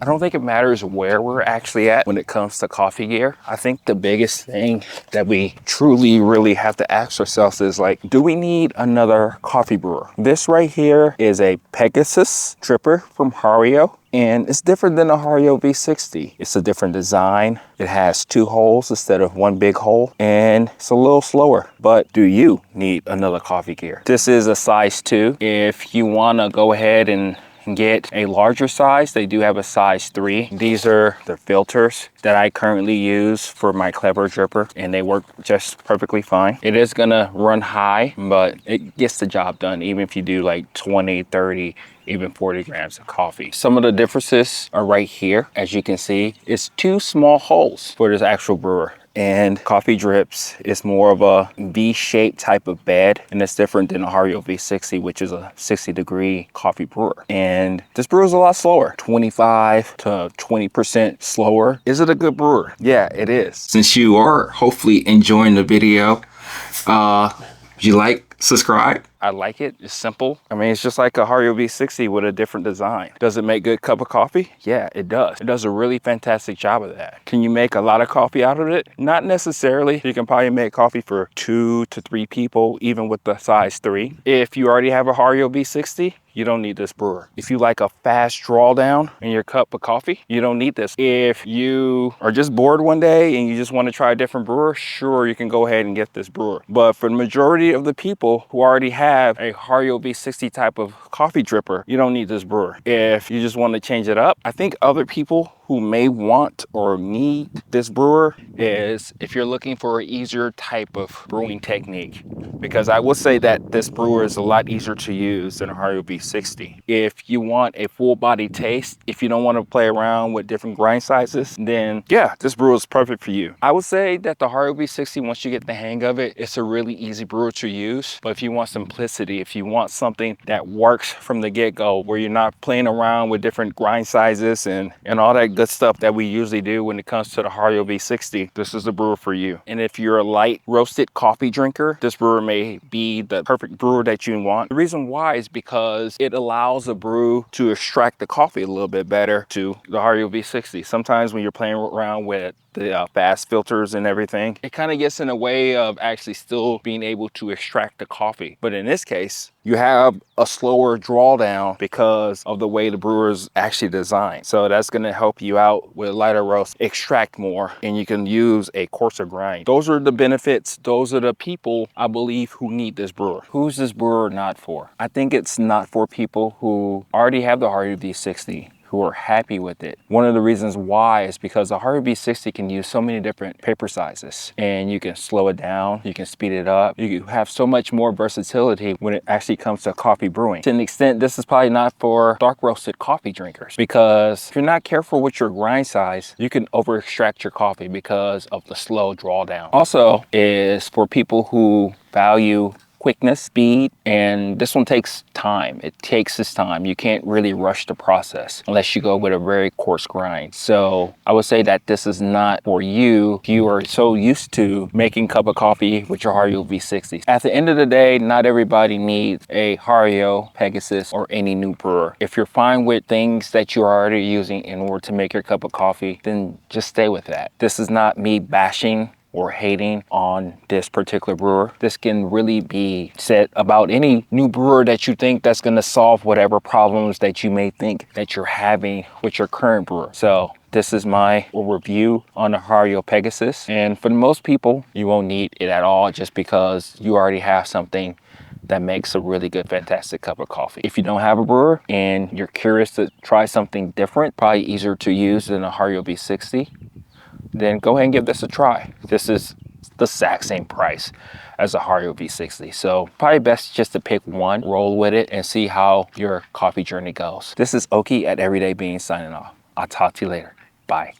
I don't think it matters where we're actually at when it comes to coffee gear. I think the biggest thing that we truly really have to ask ourselves is like, do we need another coffee brewer? This right here is a Pegasus dripper from Hario. And it's different than a Hario V60. It's a different design. It has 2 holes instead of 1 big hole, and it's a little slower. But do you need another coffee gear? This is a size 2. If you wanna go ahead and get a larger size, they do have a size 3. These are the filters that I currently use for my Clever dripper, and they work just perfectly fine. It is gonna run high, but it gets the job done even if you do like 20, 30, even 40 grams of coffee. Some of the differences are right here. As you can see, it's 2 small holes for this actual brewer. And Coffee Drips is more of a V-shaped type of bed, and it's different than a Hario V60, which is a 60-degree coffee brewer. And this brewer is a lot slower, 25 to 20% slower. Is it a good brewer? Yeah, it is. Since you are hopefully enjoying the video, you like, subscribe. I like it. It's simple. I mean, it's just like a Hario V60 with a different design. Does it make good cup of coffee? Yeah, it does. It does a really fantastic job of that. Can you make a lot of coffee out of it? Not necessarily. You can probably make coffee for 2 to 3 people, even with the size 3. If you already have a Hario V60, you don't need this brewer. If you like a fast drawdown in your cup of coffee, you don't need this. If you are just bored one day and you just want to try a different brewer, sure, you can go ahead and get this brewer. But for the majority of the people who already have a Hario V60 type of coffee dripper, you don't need this brewer. If you just want to change it up, I think other people who may want or need this brewer is if you're looking for an easier type of brewing technique, because I will say that this brewer is a lot easier to use than a Hario V60. If you want a full body taste, if you don't want to play around with different grind sizes, then yeah, this brewer is perfect for you. I would say that the Hario V60, once you get the hang of it, it's a really easy brewer to use. But if you want simplicity, if you want something that works from the get-go, where you're not playing around with different grind sizes and all that good stuff that we usually do when it comes to the Hario V60, this is the brewer for you. And if you're a light roasted coffee drinker, this brewer may be the perfect brewer that you want. The reason why is because it allows the brew to extract the coffee a little bit better to the Hario V60. Sometimes when you're playing around with the fast filters and everything, it kind of gets in the way of actually still being able to extract the coffee. But in this case, you have a slower drawdown because of the way the brewer is actually designed. So that's going to help you out with lighter roast, extract more, and you can use a coarser grind. Those are the benefits. Those are the people, I believe, who need this brewer. Who's this brewer not for? I think it's not for people who already have the Hario V60, who are happy with it. One of the reasons why is because the Hario V60 can use so many different paper sizes, and you can slow it down, you can speed it up. You have so much more versatility when it actually comes to coffee brewing. To an extent, this is probably not for dark roasted coffee drinkers, because if you're not careful with your grind size, you can over extract your coffee because of the slow drawdown. Also is for people who value quickness, speed, and this one takes time. It takes its time. You can't really rush the process unless you go with a very coarse grind. So I would say that this is not for you if you are so used to making cup of coffee with your Hario V60. At the end of the day, not everybody needs a Hario, Pegasus, or any new brewer. If you're fine with things that you're already using in order to make your cup of coffee, then just stay with that. This is not me bashing or hating on this particular brewer. This can really be said about any new brewer that you think that's going to solve whatever problems that you may think that you're having with your current brewer. So this is my review on the Hario Pegasus, and for most people you won't need it at all, just because you already have something that makes a really good, fantastic cup of coffee. If you don't have a brewer and you're curious to try something different, probably easier to use than a Hario V60, then go ahead and give this a try. This is the exact same price as a Hario V60. So probably best just to pick one, roll with it, and see how your coffee journey goes. This is Oki at Everyday Beans signing off. I'll talk to you later. Bye.